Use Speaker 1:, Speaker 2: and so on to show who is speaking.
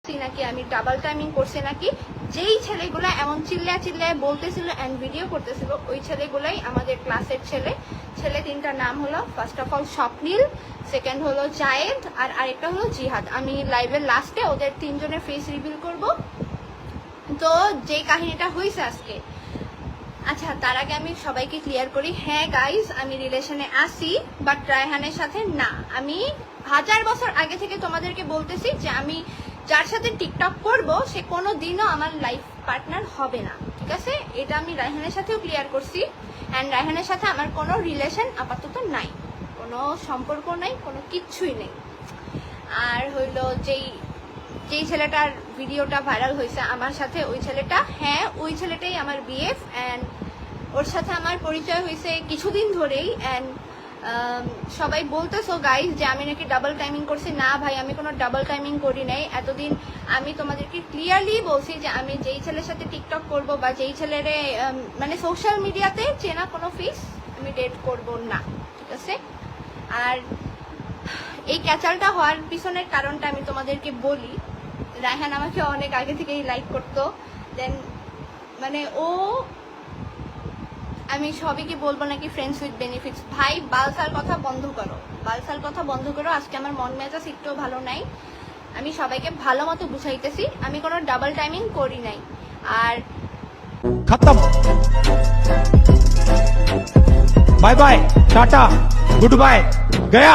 Speaker 1: নাকি আমি double timing করছি নাকি। যেই ছেলেগুলা এমন চিল্লায় বলতেছিল এন্ড ভিডিও করতেছিল ওই ছেলেগুলাই আমাদের ক্লাসের ছেলে তিনটার নাম হলো first of all Swapnil, second হলো জায়েদ, আর আরেকটা হলো জিহাদ। আমি লাইভের লাস্টে ওদের তিনজনের ফেস রিভিল করব। তো যেই কাহিনীটা হয়েছে আজকে, আচ্ছা তার আগে আমি সবাইকে ক্লিয়ার করি, হ্যাঁ গাইজ আমি রিলেশনে আসি বাট রায়হানের সাথে না। আমি 1000 বছর আগে থেকে তোমাদেরকে বলতেছি যে আমি যার সাথে টিকটক করব সে কোনো দিনও আমার লাইফ পার্টনার হবে না, ঠিক আছে? এটা আমি রায়হানের সাথেও ক্লিয়ার করছি। অ্যান্ড রায়হানের সাথে আমার কোনো রিলেশন আপাতত নাই, কোনো সম্পর্ক নাই, কোনো কিচ্ছুই নেই। আর হইলো যেই ছেলেটার ভিডিওটা ভাইরাল হয়েছে আমার সাথে, ওই ছেলেটা, হ্যাঁ ওই ছেলেটাই আমার বিএফ। অ্যান্ড ওর সাথে আমার পরিচয় হয়েছে কিছুদিন ধরেই। অ্যান্ড সবাই বলতেছো গাইজ যে আমি নাকি ডাবল টাইমিং করছি। না ভাই, আমি কোনো ডাবল টাইমিং করি নাই। এতদিন আমি তোমাদেরকে ক্লিয়ারলি বলছি যে আমি যেই ছেলের সাথে টিকটক করব বা যেই ছেলেরে মানে সোশ্যাল মিডিয়াতে চেনা কোনো ফেস আমি ডেট করব না, ঠিক আছে? আর এই ক্যাচালটা হওয়ার পিছনের কারণটা আমি তোমাদেরকে বলি। রায়হান আমাকে অনেক আগে থেকেই লাইক করতো, দেন মানে আমি সবাইকে বলবো নাকি ফ্রেন্ডস উইথ বেনিফিটস। ভাই বালসাল কথা বন্ধ করো, বালসাল কথা বন্ধ করো। আজকে আমার মন মেজাজ একটুও ভালো নাই। আমি সবাইকে ভালো মতো বুঝাইতেছি আমি কোনো ডাবল টাইমিং করি নাই। আর
Speaker 2: खत्म, bye bye, tata, goodbye, गया।